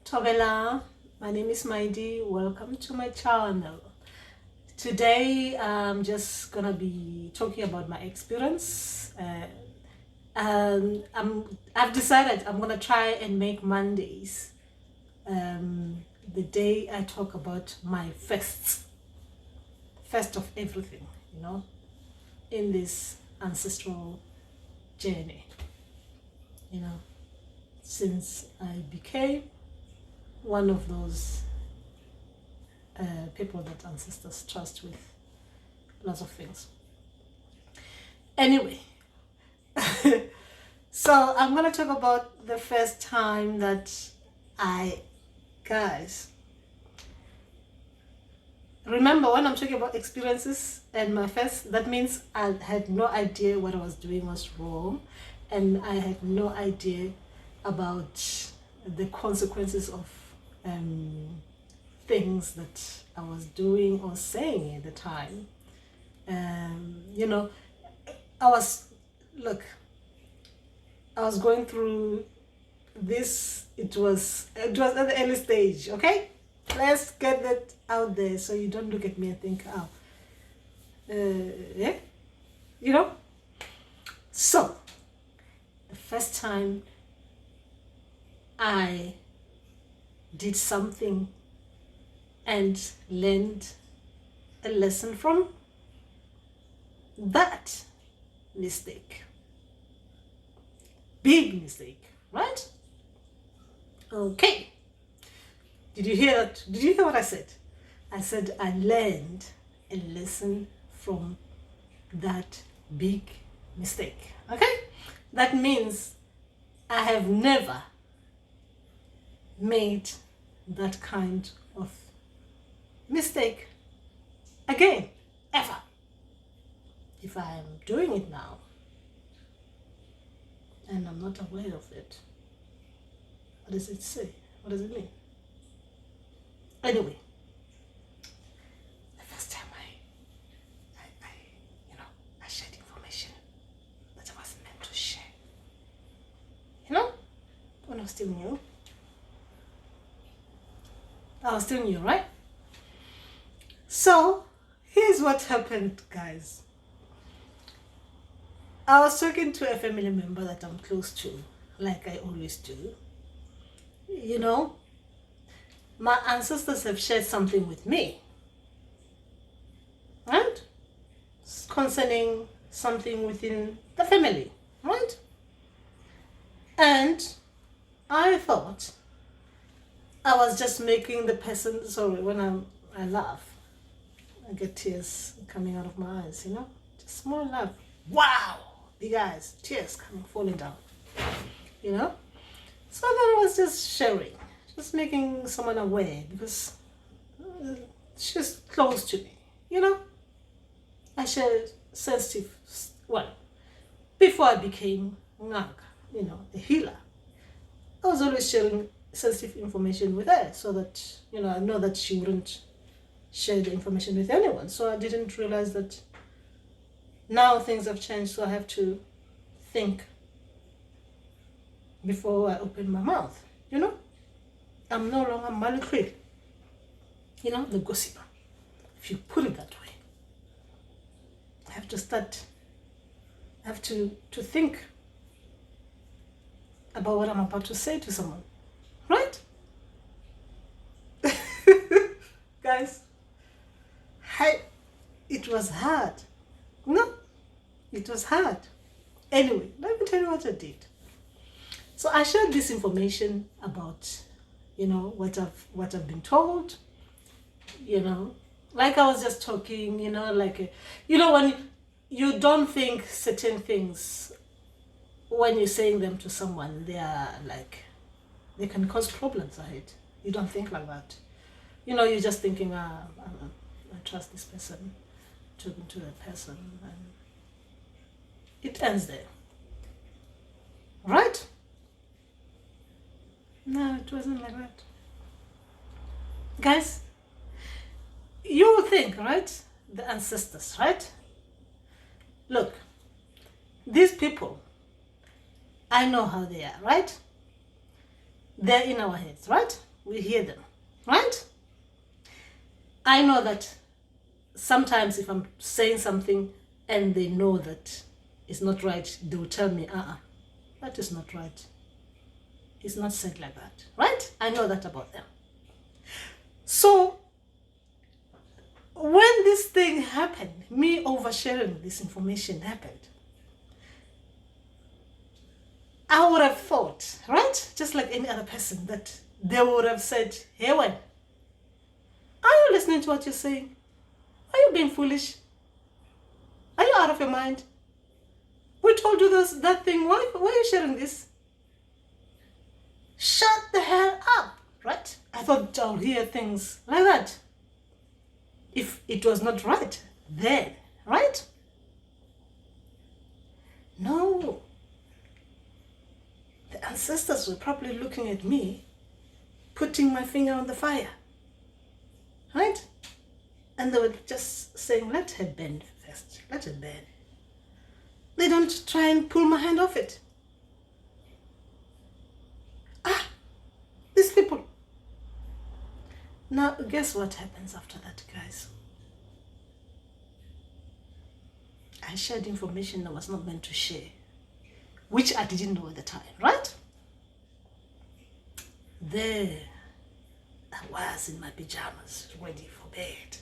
Tovela, my name is Maidi. Welcome to my channel. Today I'm just gonna be talking about my experience. I've decided I'm gonna try and make Mondays the day I talk about my first of everything, in this ancestral journey, since I became one of those people that ancestors trust with lots of things. Anyway, so I'm gonna talk about the first time that guys, remember when I'm talking about experiences and my first, that means I had no idea what I was doing was wrong, and I had no idea about the consequences of things that I was doing or saying at the time. I was going through this. It was at the early stage. Okay, let's get that out there so you don't look at me and think, So the first time I did something and learned a lesson from that mistake. Big mistake, right? Okay. Did you hear that? Did you hear what I said? I said I learned a lesson from that big mistake. Okay? That means I have never made that kind of mistake again, ever. If I am doing it now and I'm not aware of it, what does it say? What does it mean? Anyway, the first time I shared information that I wasn't meant to share. When I was still new. I was still new, right? So here's what happened, guys. I was talking to a family member that I'm close to, like I always do. My ancestors have shared something with me, right? Concerning something within the family, right? And I thought I was just making the person, sorry, when I laugh, I get tears coming out of my eyes, just small laugh. Wow! Big eyes, tears falling down, So then I was just sharing, just making someone aware because she's close to me, I shared sensitive, before I became Ngaka, the healer, I was always sharing sensitive information with her so that, I know that she wouldn't share the information with anyone. So I didn't realize that now things have changed, so I have to think before I open my mouth, I'm no longer Malukri, the gossiper, if you put it that way. I have to think about what I'm about to say to someone, right? Guys, it was hard. It was hard. Anyway, let me tell you what I did. So I shared this information about, what I've been told, like I was just talking, when you don't think certain things, when you're saying them to someone, they can cause problems ahead. You don't think like that. You're just thinking, I trust this person, talking to that person, and it ends there. Right? No, it wasn't like that. Guys, you will think, right? The ancestors, right? Look, these people, I know how they are, right? They're in our heads, right? we hear them, right? I know that sometimes if I'm saying something and they know that it's not right, they will tell me, that is not right. It's not said like that, right? I know that about them. So when this thing happened, me oversharing this information happened, I would have thought, right, just like any other person, that they would have said, hey, when? Are you listening to what you're saying? Are you being foolish? Are you out of your mind? We told you that thing. Why are you sharing this? Shut the hell up, right? I thought I'll hear things like that. If it was not right, then, right? No. The ancestors were probably looking at me, putting my finger on the fire, right? And they were just saying, let her bend first, let her bend. They don't try and pull my hand off it. These people. Now, guess what happens after that, guys? I shared information I was not meant to share, which I didn't know at the time, right? There I was in my pajamas, ready for bed.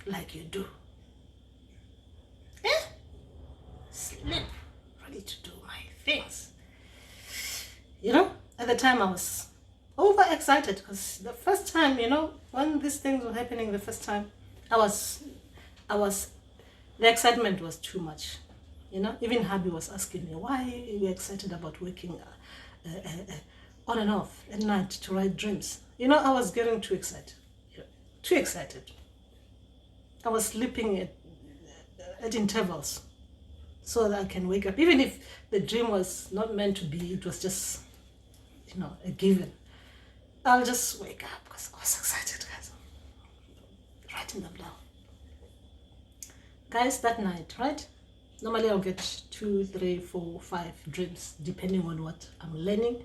Like you do. Sleep, ready to do my things. You know, at the time I was overexcited because the first time, when these things were happening the first time, the excitement was too much. Even hubby was asking me, why are you excited about waking on and off at night to write dreams? I was getting too excited. Too excited. I was sleeping at intervals so that I can wake up. Even if the dream was not meant to be, it was just, a given. I'll just wake up because I was excited, guys. Writing them down. Guys, that night, right? Normally I'll get 2, 3, 4, 5 dreams, depending on what I'm learning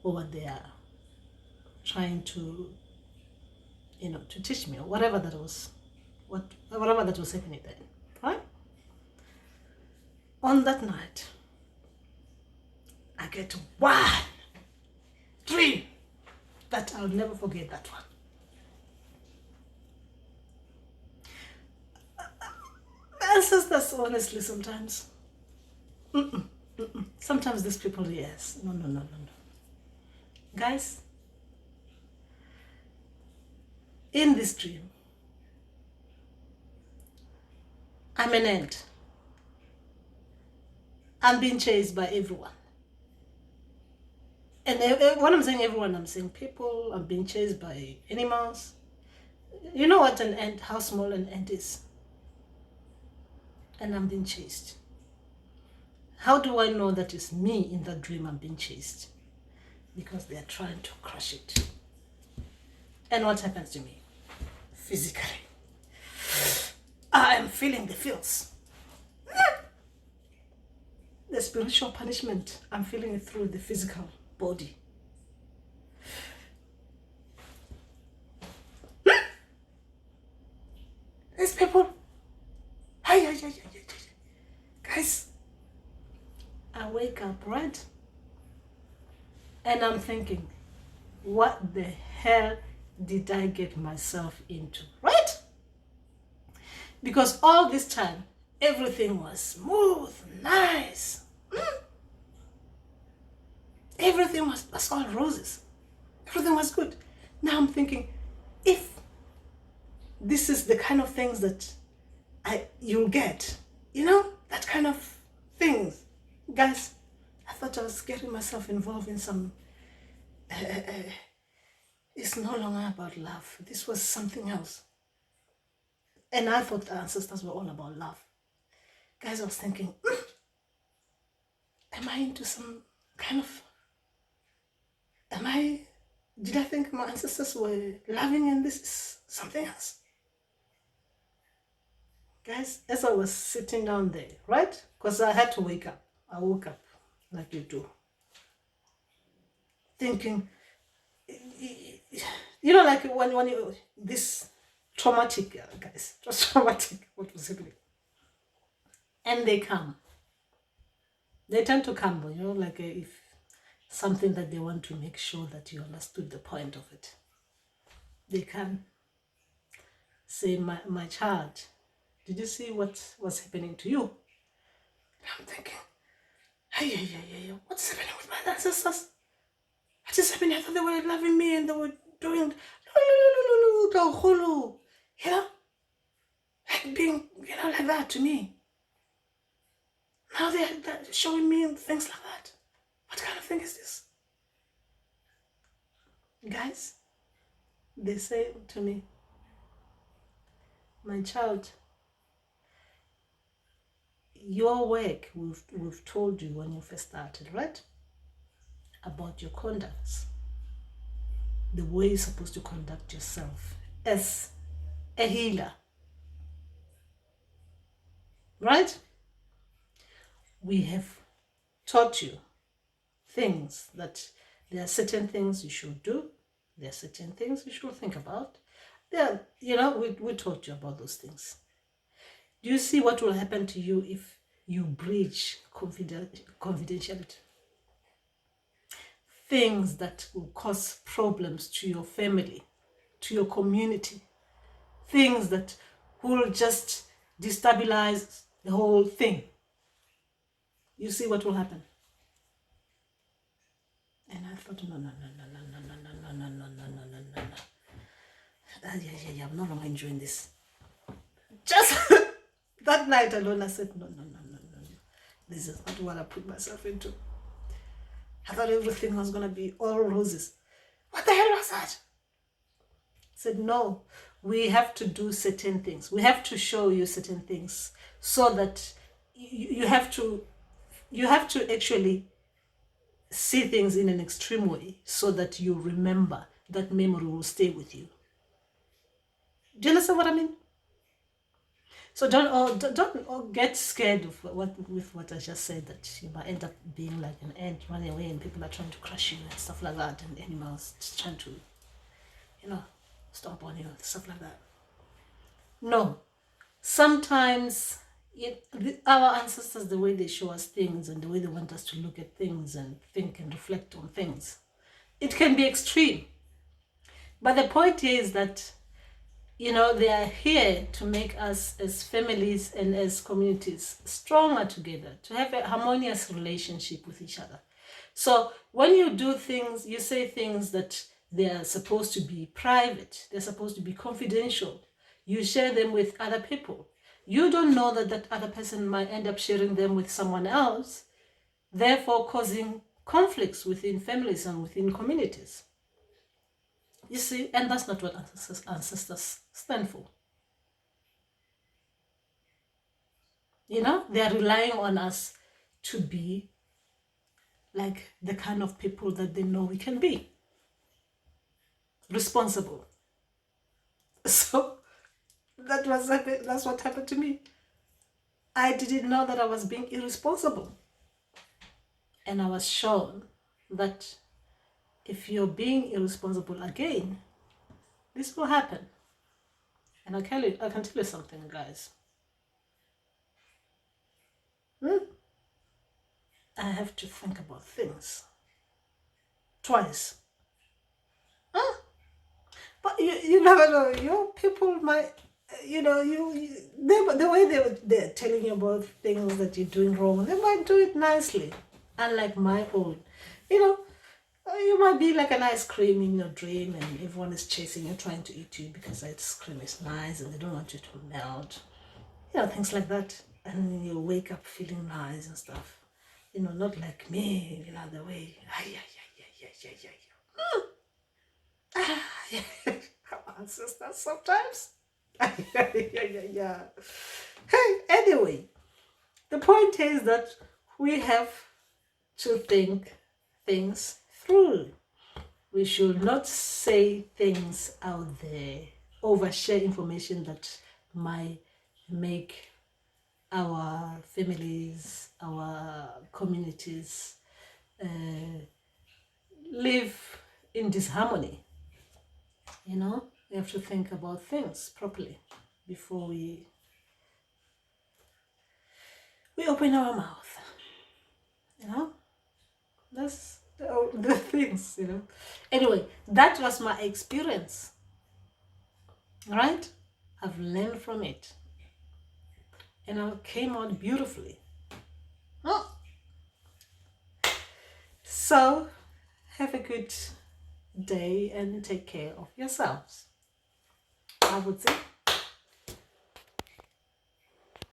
or what they are trying to, to teach me, or whatever that was happening then, right? On that night, I get one dream that I'll never forget. That one. Ancestors, honestly, sometimes. Sometimes these people, yes. No. Guys, in this dream, I'm an ant. I'm being chased by everyone. And when I'm saying everyone, I'm saying people. I'm being chased by animals. You know what an ant, how small an ant is? And I'm being chased. How do I know that it's me in that dream I'm being chased? Because they are trying to crush it. And what happens to me? Physically. I am feeling the feels. The spiritual punishment, I'm feeling it through the physical body. These people, guys, I wake up, right? And I'm thinking, what the hell did I get myself into, right? Because all this time, everything was smooth, nice. Everything was all roses. Everything was good. Now I'm thinking, if this is the kind of things that you'll get, that kind of things. Guys, I thought I was getting myself involved in some, it's no longer about love. This was something else. And I thought the ancestors were all about love. Guys, I was thinking, am I into some kind of, did I think my ancestors were loving and this is something else? Guys, as I was sitting down there, right? Because I had to wake up. I woke up like you do. Thinking, You know, like when you, this traumatic, guys, it was traumatic what was happening. And they come. They tend to come, you know, like if something that they want to make sure that you understood the point of it. They can say, my child, did you see what was happening to you? I'm thinking, hey, what's happening with my ancestors? What is happening? I thought they were loving me and they were doing the whole, you know, like being, you know, like that to me. Now they're showing me things like that. What kind of thing is this? Guys, they say to me, my child, your work, we've told you when you first started, right? About your conducts, the way you're supposed to conduct yourself as a healer, right? We have taught you things that there are certain things you should do, there are certain things you should think about. There, you know, we taught you about those things. Do you see what will happen to you if you breach confidentiality? Things that will cause problems to your family, to your community, things that will just destabilize the whole thing. You see what will happen? And I thought, no. Yeah, I'm no longer enjoying this. Just that night alone, I said, no. This is not what I put myself into. I thought everything was going to be all roses. What the hell was that? I said, no, we have to do certain things. We have to show you certain things so that you have to actually see things in an extreme way so that you remember, that memory will stay with you. Do you understand what I mean? So don't get scared of what I just said, that you might end up being like an ant running away and people are trying to crush you and stuff like that, and animals just trying to, you know, stomp on you and stuff like that. No. Sometimes our ancestors, the way they show us things and the way they want us to look at things and think and reflect on things, it can be extreme. But the point here is that, you know, they are here to make us as families and as communities stronger together, to have a harmonious relationship with each other. So when you do things, you say things that they are supposed to be private, they're supposed to be confidential, you share them with other people. You don't know that that other person might end up sharing them with someone else, therefore causing conflicts within families and within communities. You see, and that's not what ancestors stand for. You know, they are relying on us to be like the kind of people that they know we can be. Responsible. So that's what happened to me. I didn't know that I was being irresponsible. And I was shown that if you're being irresponsible again, this will happen. And I can tell you something, guys. I have to think about things twice. But you never know. Your people might, you know, the way they're telling you about things that you're doing wrong, they might do it nicely. Unlike my own, you know, you might be like an ice cream in your dream and everyone is chasing you, trying to eat you because ice cream is nice and they don't want you to melt. You know, things like that. And you wake up feeling nice and stuff. You know, not like me, you know, the way, our ancestors sometimes. Yeah. Hey, anyway, the point is that we have to think things through. We should not say things out there, overshare information that might make our families, our communities live in disharmony. You know, we have to think about things properly before we open our mouth. You know, that's the things. You know. Anyway, that was my experience. Right? I've learned from it, and I came out beautifully. Oh. So, have a good day and take care of yourselves. I would say.